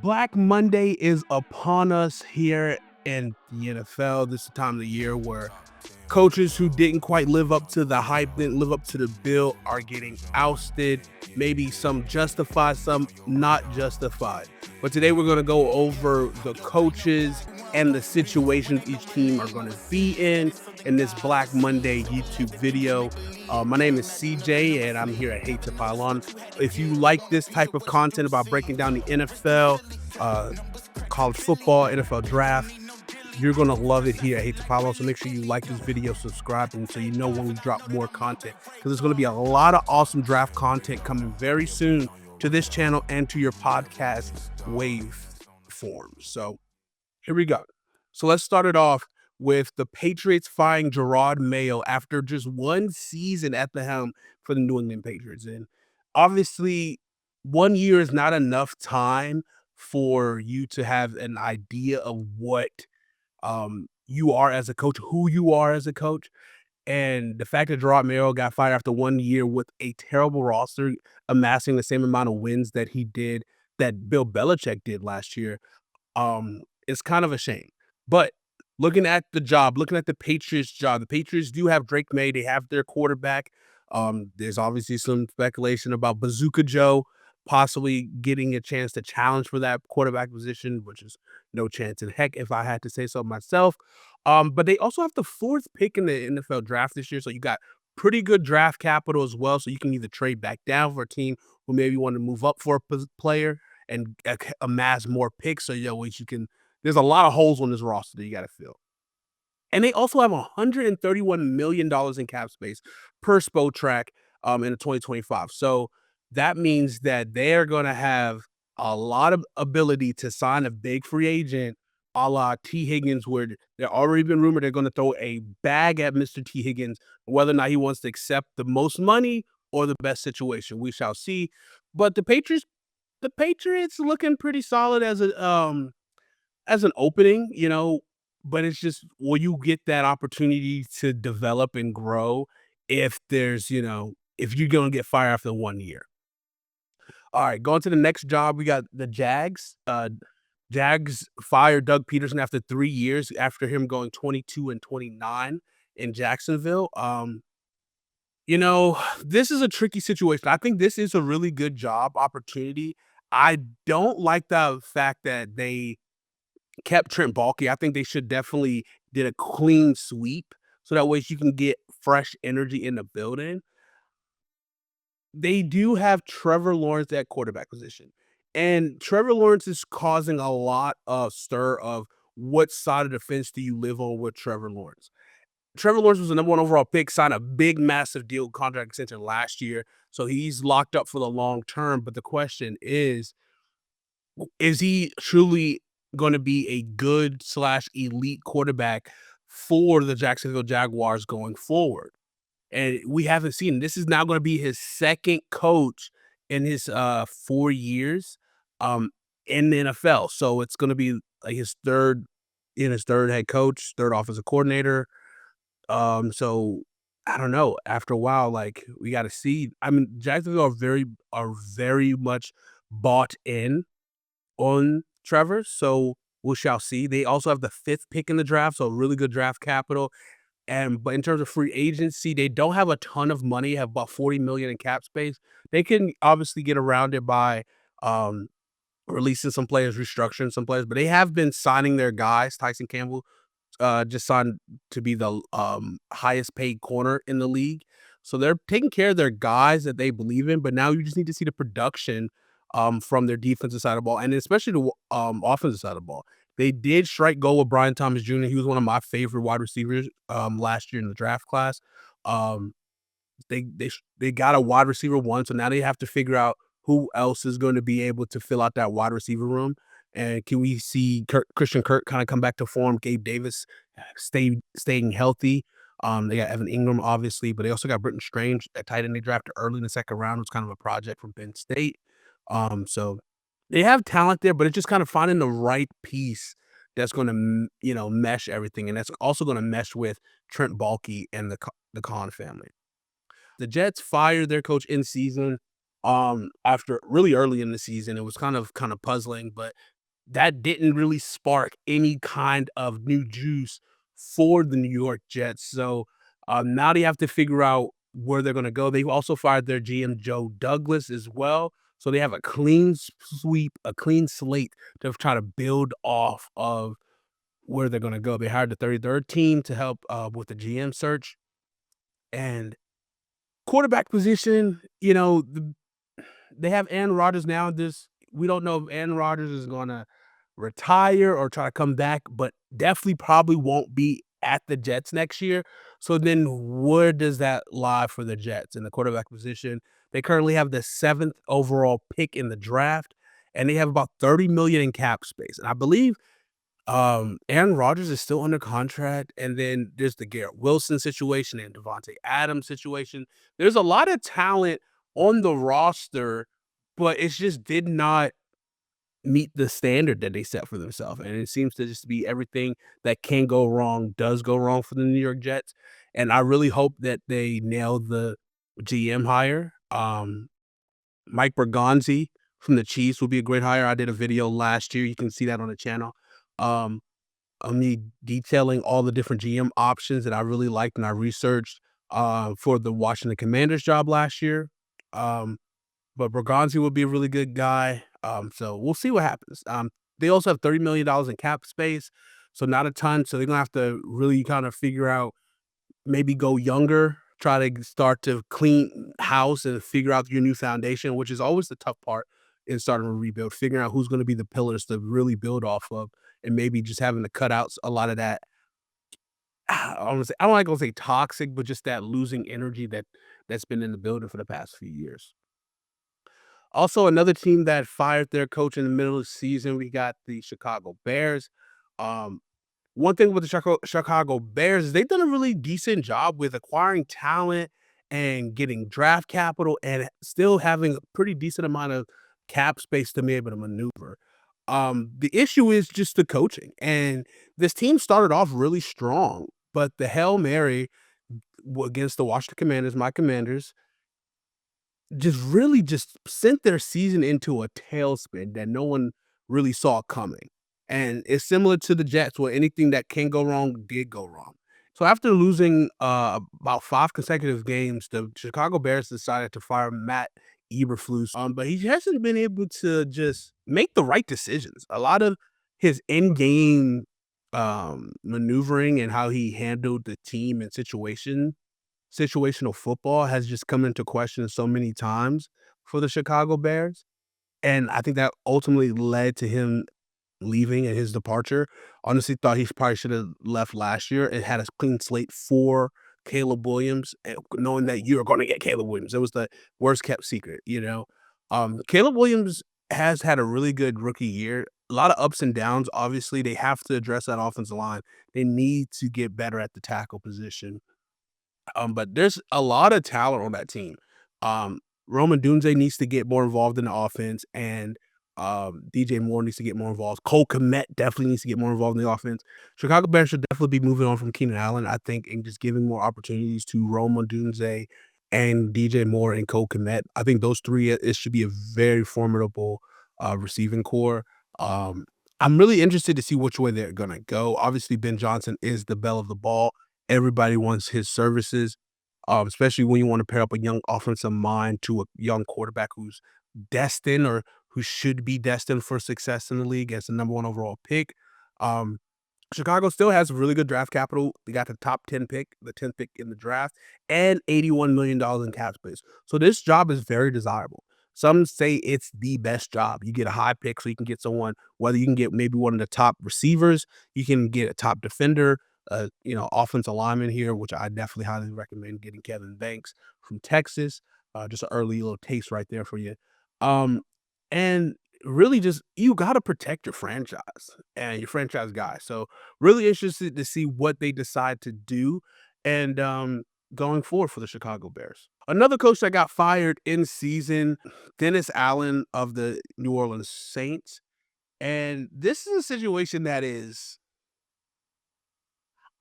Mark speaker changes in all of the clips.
Speaker 1: Black Monday is upon us here in the NFL. This is the time of the year where coaches who didn't quite live up to the hype, didn't live up to the bill, are getting ousted. Maybe some justified, some not justified. But today we're going to go over the coaches and the situations each team are going to be in this Black Monday YouTube video. My name is CJ, and I'm here at Hate to Pile On. If you like this type of content about breaking down the NFL, uh, college football, NFL draft, you're going to love it here at Hate to Pile On. So make sure you like this video, subscribe, and so you know when we drop more content. Because there's going to be a lot of awesome draft content coming very soon to this channel and to your podcast wave form. So here we go. So let's start it off with the Patriots firing Gerard Mayo after just one season at the helm for the New England Patriots. And obviously, 1 year is not enough time for you to have an idea of what you are as a coach, who you are as a coach. And the fact that Gerard Mayo got fired after 1 year with a terrible roster, amassing the same amount of wins that he did, that Bill Belichick did last year, it's kind of a shame. But looking at the job, looking at the Patriots job, the Patriots do have Drake May. They have their quarterback. There's obviously some speculation about Bazooka Joe possibly getting a chance to challenge for that quarterback position, which is no chance in heck if I had to say so myself. But they also have the fourth pick in the NFL draft this year. So you got pretty good draft capital as well. So you can either trade back down for a team who maybe want to move up for a player and amass more picks. So, which you can, there's a lot of holes on this roster that you got to fill. And they also have $131 million in cap space per Spotrac in 2025. So that means that they're going to have a lot of ability to sign a big free agent a la T. Higgins, where they're already been rumored they're going to throw a bag at Mr. T. Higgins, whether or not he wants to accept the most money or the best situation. We shall see. But the Patriots looking pretty solid as an opening, but it's just, will you get that opportunity to develop and grow if if you're gonna get fired after 1 year? All right, going to the next job, we got the Jags. Jags fired Doug Peterson after 3 years after him going 22-29 in Jacksonville. This is a tricky situation. I think this is a really good job opportunity. I don't like the fact that they kept Trent Baalke. I think they should definitely did a clean sweep so that way you can get fresh energy in the building. They do have Trevor Lawrence at quarterback position, and Trevor Lawrence is causing a lot of stir of what side of the fence do you live on with Trevor Lawrence. Trevor Lawrence was the number one overall pick, signed a big, massive deal contract extension last year, so he's locked up for the long term. But the question is he truly going to be a good slash elite quarterback for the Jacksonville Jaguars going forward? And we haven't seen. This is now going to be his second coach in his 4 years in the NFL. So it's going to be like his third head coach, third offensive coordinator. So I don't know. After a while, like, we got to see. I mean, Jacksonville are very much bought in on Trevor, so we shall see. They also have the fifth pick in the draft, so really good draft capital. But in terms of free agency, they don't have a ton of money, have about $40 million in cap space. They can obviously get around it by um, releasing some players, restructuring some players, but they have been signing their guys. Tyson Campbell just signed to be the highest paid corner in the league. So they're taking care of their guys that they believe in, but now you just need to see the production from their defensive side of the ball, and especially the offensive side of the ball. They did strike gold with Brian Thomas Jr. He was one of my favorite wide receivers last year in the draft class. Um, they got a wide receiver one, so now they have to figure out who else is going to be able to fill out that wide receiver room. And can we see Christian Kirk kind of come back to form? Gabe Davis staying healthy. They got Evan Ingram, obviously, but they also got Britton Strange, a tight end they drafted early in the second round. It was kind of a project from Penn State. So they have talent there, but it's just kind of finding the right piece that's going to, mesh everything, and that's also going to mesh with Trent Baalke and the Khan family. The Jets fired their coach in season. after really early in the season. It was kind of puzzling, but that didn't really spark any kind of new juice for the New York Jets. So now they have to figure out where they're going to go. They've also fired their GM Joe Douglas as well. So they have a clean sweep, a clean slate to try to build off of where they're going to go. They hired the 33rd team to help with the GM search and quarterback position. They have Aaron Rodgers now. This We don't know if Aaron Rodgers is gonna retire or try to come back, but definitely probably won't be at the Jets next year. So then where does that lie for the Jets in the quarterback position? They currently have the 7th overall pick in the draft, and they have about 30 million in cap space. And I believe Aaron Rodgers is still under contract, and then there's the Garrett Wilson situation and Devontae Adams situation. There's a lot of talent on the roster, but it just did not meet the standard that they set for themselves, and it seems to just be everything that can go wrong does go wrong for the New York Jets, and I really hope that they nail the GM hire. Mike Bergonzi from the Chiefs would be a great hire. I did a video last year, you can see that on the channel. Um, of me detailing all the different GM options that I really liked and I researched, for the Washington Commanders job last year. Um, but Bergonzi would be a really good guy. So we'll see what happens. They also have $30 million in cap space, so not a ton. So they're gonna have to really kind of figure out, maybe go younger, try to start to clean house and figure out your new foundation, which is always the tough part in starting a rebuild, figuring out who's going to be the pillars to really build off of, and maybe just having to cut out a lot of that. I don't like to say toxic, but just that losing energy that's been in the building for the past few years. Also, another team that fired their coach in the middle of the season, we got the Chicago Bears. Um, One thing with the Chicago Bears is they've done a really decent job with acquiring talent and getting draft capital and still having a pretty decent amount of cap space to be able to maneuver. The issue is just the coaching, and this team started off really strong, but the Hail Mary against the Washington Commanders, my Commanders, just sent their season into a tailspin that no one really saw coming. And it's similar to the Jets where anything that can go wrong did go wrong. So after losing about 5 consecutive games, the Chicago Bears decided to fire Matt Eberflus, but he hasn't been able to just make the right decisions. A lot of his in-game maneuvering and how he handled the team and situational football has just come into question so many times for the Chicago Bears, and I think that ultimately led to him leaving and his departure. Honestly, thought he probably should have left last year and had a clean slate for Caleb Williams, and knowing that you're gonna get Caleb Williams. It was the worst kept secret, you know? Caleb Williams has had a really good rookie year. A lot of ups and downs, obviously, they have to address that offensive line. They need to get better at the tackle position. But there's a lot of talent on that team. Roman Dunze needs to get more involved in the offense, and DJ Moore needs to get more involved. Cole Kmet definitely needs to get more involved in the offense. Chicago Bears should definitely be moving on from Keenan Allen, I think, and just giving more opportunities to Roman Dunze and DJ Moore and Cole Kmet. I think those three, it should be a very formidable receiving core. Um, I'm really interested to see which way they're gonna go. Obviously, Ben Johnson is the belle of the ball. Everybody wants his services, especially when you want to pair up a young offensive mind to a young quarterback who's destined or who should be destined for success in the league as the number one overall pick. Um, Chicago still has really good draft capital. They got the top 10 pick, the 10th pick in the draft, and $81 million in cap space. So this job is very desirable. Some say it's the best job. You get a high pick so you can get someone, whether you can get maybe one of the top receivers, you can get a top defender, offensive lineman here, which I definitely highly recommend getting Kevin Banks from Texas. Just an early little taste right there for you. Um, and really just you gotta protect your franchise and your franchise guy. So really interested to see what they decide to do and going forward for the Chicago Bears. Another coach that got fired in season, Dennis Allen of the New Orleans Saints. And this is a situation that is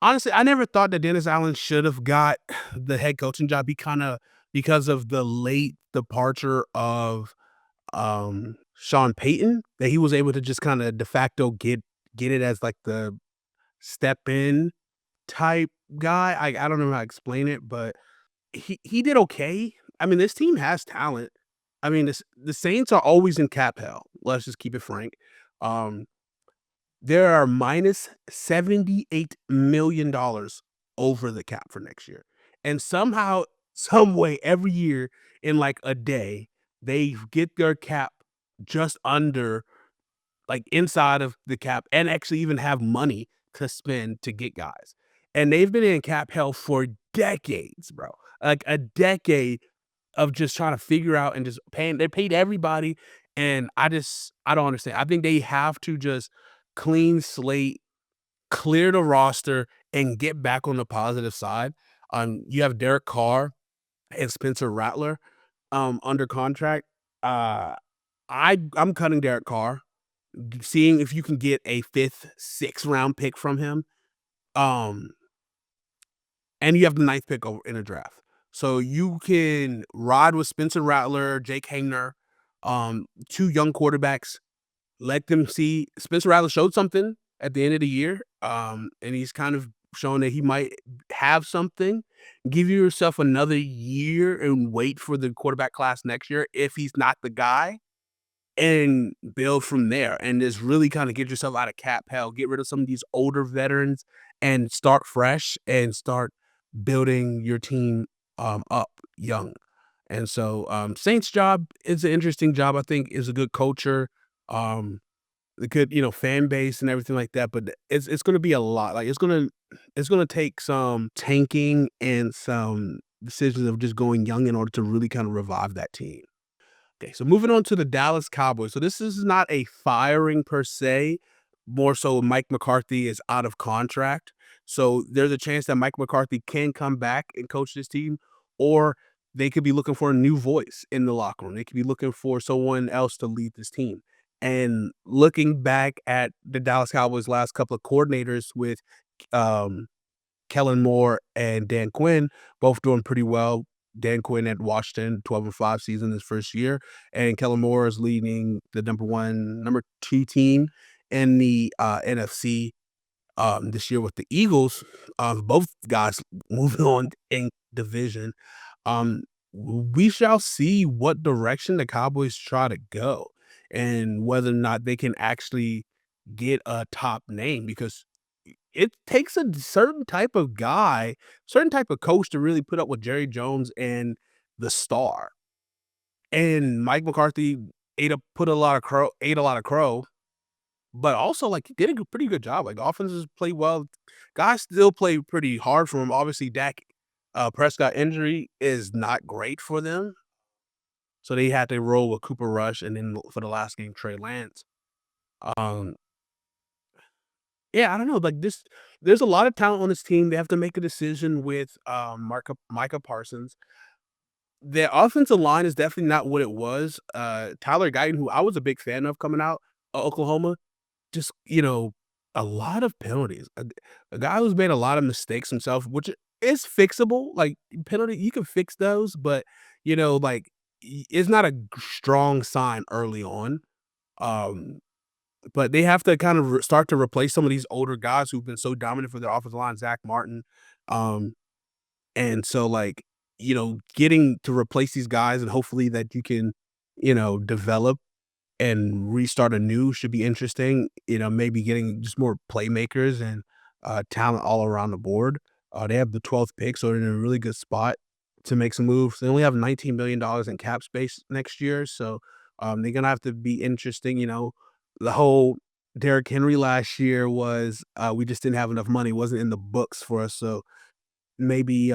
Speaker 1: honestly, I never thought that Dennis Allen should have got the head coaching job. He kinda because of the late departure of Sean Payton, that he was able to just kinda de facto get it as, like, the step in type guy. I don't know how to explain it, but he did okay. I mean, this team has talent. I mean, the Saints are always in cap hell. Let's just keep it frank. Um, there are minus $78 million over the cap for next year, and somehow, some way, every year in like a day, they get their cap just under, like inside of the cap, and actually even have money to spend to get guys. And they've been in cap hell for decades, bro. Like a decade of just trying to figure out and just paying. They paid everybody, and I don't understand. I think they have to just clean slate, clear the roster, and get back on the positive side. You have Derek Carr and Spencer Rattler under contract. Uh I'm cutting Derek Carr, seeing if you can get a 5th, 6th round pick from him. Um, and you have the 9th pick over in a draft. So you can ride with Spencer Rattler, Jake Haener, 2 young quarterbacks. Let them see. Spencer Rattler showed something at the end of the year, and he's kind of shown that he might have something. Give yourself another year and wait for the quarterback class next year if he's not the guy, and build from there, and just really kinda get yourself out of cap hell, get rid of some of these older veterans, and start fresh, and start building your team, up young. And so, Saints' job is an interesting job, I think, is a good culture, um, a good, fan base and everything like that, but it's gonna be a lot, like, it's gonna take some tanking and some decisions of just going young in order to really kinda revive that team. Okay, so moving on to the Dallas Cowboys. So this is not a firing per se, more so Mike McCarthy is out of contract. So there's a chance that Mike McCarthy can come back and coach this team, or they could be looking for a new voice in the locker room. They could be looking for someone else to lead this team. And looking back at the Dallas Cowboys last couple of coordinators with um Kellen Moore and Dan Quinn, both doing pretty well. Dan Quinn at Washington, 12-5 season his first year, and Kellen Moore is leading the number 2 team in the, NFC, this year with the Eagles. Both guys moving on in division. We shall see what direction the Cowboys try to go, and whether or not they can actually get a top name, because it takes a certain type of guy, certain type of coach to really put up with Jerry Jones and the star. And Mike McCarthy ate a lot of crow, but also, like, he did a pretty good job. Like, offenses play well. Guys still play pretty hard for him. Obviously, Dak Prescott injury is not great for them, so they had to roll with Cooper Rush, and then for the last game, Trey Lance. Um, Yeah, I don't know, like, there's a lot of talent on this team. They have to make a decision with, Micah Parsons. Their offensive line is definitely not what it was. Tyler Guyton, who I was a big fan of coming out of Oklahoma, just, a lot of penalties. A guy who's made a lot of mistakes himself, which is fixable. Like, penalty, you can fix those, but, like, it's not a strong sign early on. Um but they have to kind of start to replace some of these older guys who've been so dominant for their offensive line, Zach Martin. Um, and so, like, getting to replace these guys, and hopefully that you can, develop and restart anew should be interesting. Maybe getting just more playmakers and talent all around the board. They have the 12th pick, so they're in a really good spot to make some moves. They only have $19 million in cap space next year, so they're gonna have to be interesting. The whole Derrick Henry last year was we just didn't have enough money; it wasn't in the books for us. So maybe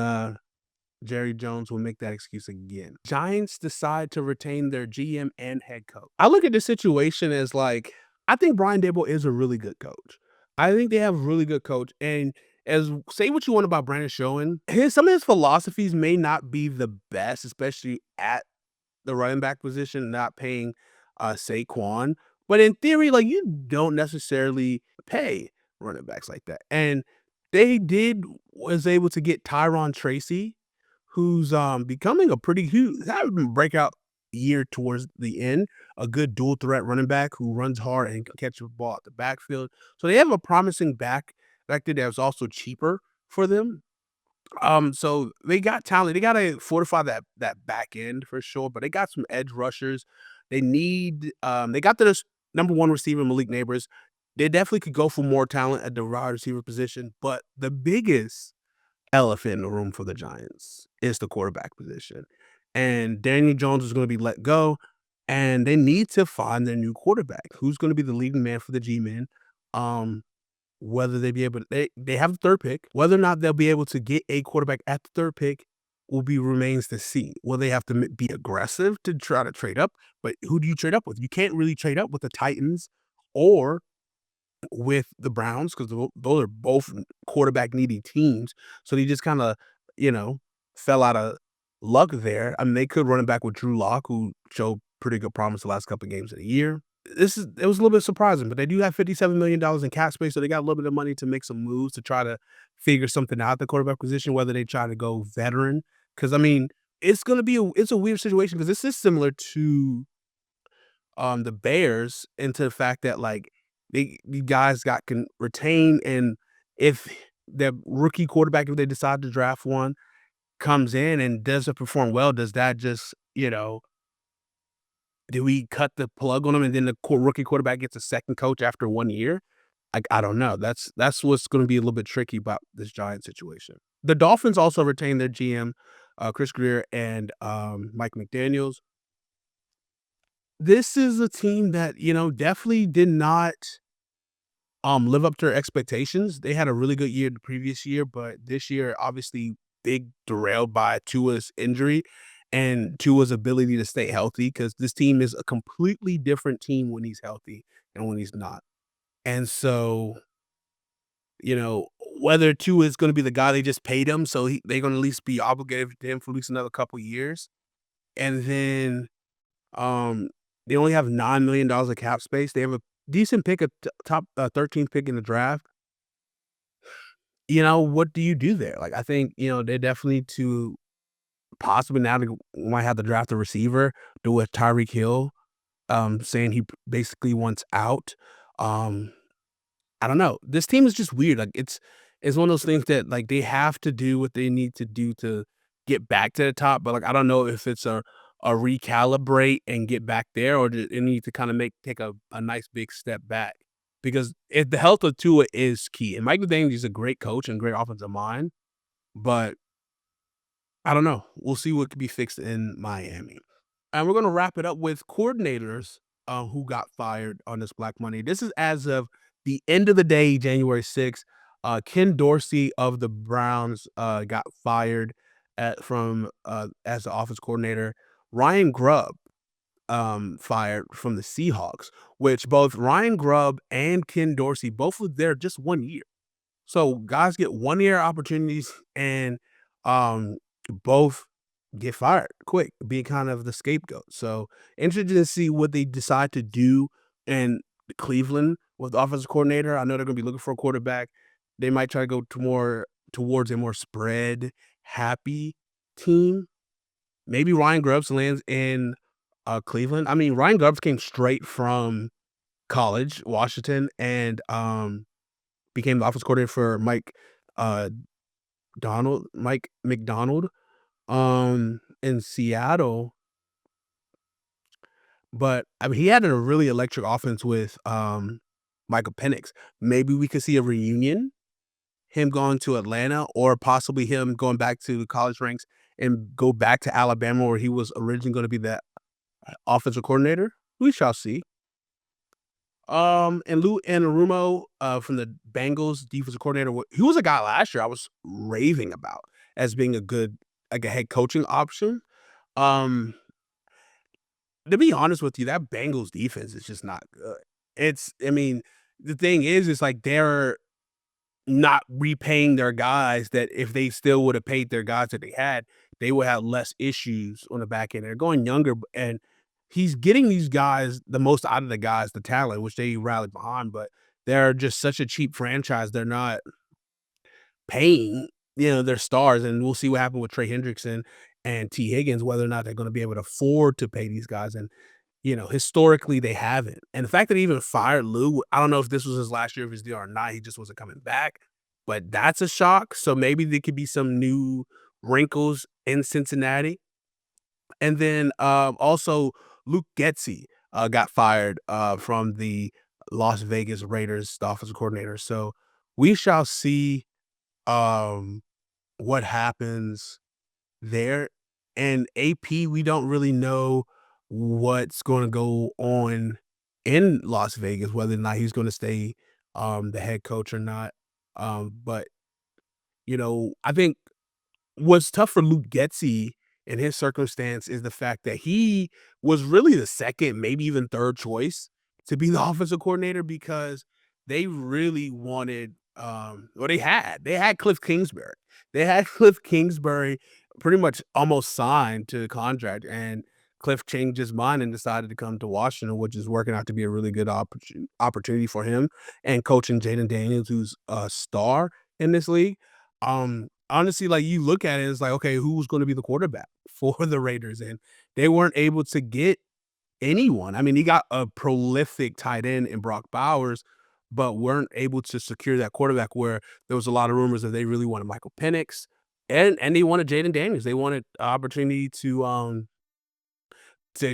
Speaker 1: Jerry Jones will make that excuse again. Giants decide to retain their GM and head coach. I look at this situation as like, I think Brian Dable is a really good coach. I think they have a really good coach. And as say what you want about Brandon Schoen, some of his philosophies may not be the best, especially at the running back position, not paying Saquon. But in theory, like, you don't necessarily pay running backs like that. And they did was able to get Tyron Tracy, who's becoming a pretty huge having a breakout year towards the end, a good dual threat running back who runs hard and can catch the ball at the backfield. So they have a promising back there that was also cheaper for them. So they got talent. They gotta fortify that back end for sure, but they got some edge rushers. They got the number one receiver, Malik Neighbors. They definitely could go for more talent at the wide receiver position, but the biggest elephant in the room for the Giants is the quarterback position. And Daniel Jones is gonna be let go, and they need to find their new quarterback. Who's gonna be the leading man for the G-men? Um, whether they be able to they have the 3rd pick. Whether or not they'll be able to get a quarterback at the 3rd pick will be remains to see. Will they have to be aggressive to try to trade up? But who do you trade up with? You can't really trade up with the Titans or with the Browns because those are both quarterback needy teams. So they just kind of, you know, fell out of luck there. I mean, they could run it back with Drew Lock, who showed pretty good promise the last couple of games of the year. It was a little bit surprising, but they do have $57 million in cap space, so they got a little bit of money to make some moves to try to figure something out at the quarterback position, whether they try to go veteran. Because I mean, it's a weird situation because this is similar to the Bears into the fact that like the guys got can retain and if the rookie quarterback, if they decide to draft one, comes in and doesn't perform well, does that just, do we cut the plug on him and then the rookie quarterback gets a second coach after 1 year? I don't know. That's what's going to be a little bit tricky about this Giant situation. The Dolphins also retained their GM, Chris Greer and Mike McDaniels. This is a team that definitely did not live up to their expectations. They had a really good year the previous year, but this year, obviously, big derailed by Tua's injury and Tua's ability to stay healthy because this team is a completely different team when he's healthy and when he's not. And so, whether Tua is going to be the guy they just paid him, so they're going to at least be obligated to him for at least another couple years. And then um, they only have $9 million of cap space. They have a decent pick, a top 13th pick in the draft. What do you do there? Like, I think, they're definitely to possibly now they might have to draft a receiver, do with Tyreek Hill, saying he basically wants out. Um, I don't know. This team is just weird. Like it's one of those things that like they have to do what they need to do to get back to the top. But like I don't know if it's a recalibrate and get back there, or it need to kind of take a nice big step back. Because if the health of Tua is key, and Mike McDaniel is a great coach and great offensive mind, but I don't know. We'll see what could be fixed in Miami. And we're gonna wrap it up with coordinators, who got fired on this Black Monday. This is as of the end of the day, January 6th. Ken Dorsey of the Browns, got fired as the offense coordinator. Ryan Grubb, fired from the Seahawks, which both Ryan Grubb and Ken Dorsey both were there just 1 year. So guys get 1 year opportunities and um both get fired quick, being kind of the scapegoat. So interested to see what they decide to do in Cleveland with the offensive coordinator. I know they're gonna be looking for a quarterback. They might try to go to more towards a more spread happy team. Maybe Ryan Grubbs lands in Cleveland. I mean, Ryan Grubbs came straight from college, Washington, and became the offense coordinator for uh, Mike McDonald, in Seattle. But I mean, he had a really electric offense with Michael Penix. Maybe we could see a reunion, him going to Atlanta, or possibly him going back to the college ranks and go back to Alabama, where he was originally going to be the offensive coordinator. We shall see. And Lou Anarumo, from the Bengals defensive coordinator, he was a guy last year I was raving about as being a good, like a head coaching option. Um, to be honest with you, that Bengals defense is just not good. I mean, the thing is like they're not repaying their guys that if they still would have paid their guys that they had, they would have less issues on the back end. They're going younger, and he's getting these guys the most out of the guys, the talent, which they rallied behind, but they're just such a cheap franchise. They're not paying. their stars, and we'll see what happened with Trey Hendrickson and T. Higgins, whether or not they're gonna be able to afford to pay these guys, and, historically, they haven't, and the fact that he even fired Lou, I don't know if this was his last year of his deal or not, he just wasn't coming back, but that's a shock, so maybe there could be some new wrinkles in Cincinnati, and then, also, Luke Getsy, got fired, from the Las Vegas Raiders, the offensive coordinator, so we shall see, um what happens there. And AP, we don't really know what's gonna go on in Las Vegas, whether or not he's gonna stay, the head coach or not. But, I think what's tough for Luke Getsy in his circumstance is the fact that he was really the second, maybe even third choice to be the offensive coordinator because they really wanted, well, they had Cliff Kingsbury. They had Cliff Kingsbury pretty much almost signed to the contract, and Cliff changed his mind and decided to come to Washington, which is working out to be a really good opportunity for him and coaching Jaden Daniels, who's a star in this league. Honestly, like, you look at it, it's like, okay, who's gonna be the quarterback for the Raiders? And they weren't able to get anyone. I mean, he got a prolific tight end in Brock Bowers, but weren't able to secure that quarterback where there was a lot of rumors that they really wanted Michael Penix and they wanted Jaden Daniels. They wanted opportunity to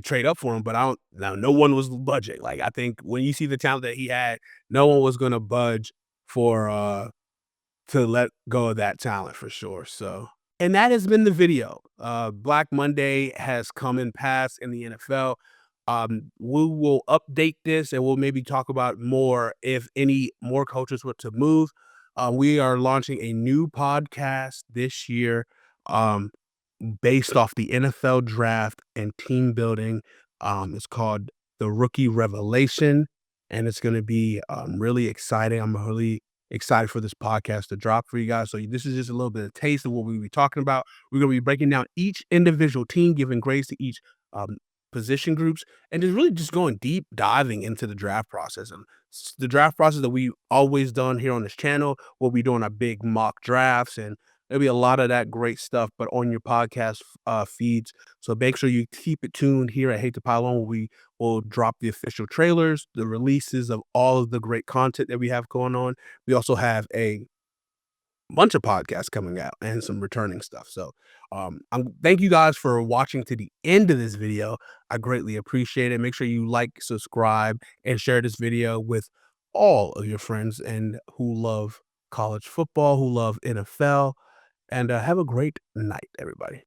Speaker 1: trade up for him, but I don't now no one was budging. Like, I think when you see the talent that he had, no one was gonna budge for to let go of that talent for sure. So, and that has been the video. Black Monday has come and passed in the NFL. We will update this and we'll maybe talk about more if any more coaches were to move. We are launching a new podcast this year, based off the NFL draft and team building. It's called The Rookie Revelation, and it's going to be really exciting. I'm really excited for this podcast to drop for you guys. So this is just a little bit of taste of what we'll be talking about. We're going to be breaking down each individual team, giving grades to each um, position groups, and just really just going deep diving into the draft process. And the draft process that we always done here on this channel. We'll be doing our big mock drafts, and there'll be a lot of that great stuff, but on your podcast feeds. So make sure you keep it tuned here at Hate to Pile On, where we will drop the official trailers, the releases of all of the great content that we have going on. We also have a bunch of podcasts coming out and some returning stuff. So thank you guys for watching to the end of this video. I greatly appreciate it. Make sure you like, subscribe, and share this video with all of your friends and who love college football, who love NFL, and have a great night, everybody.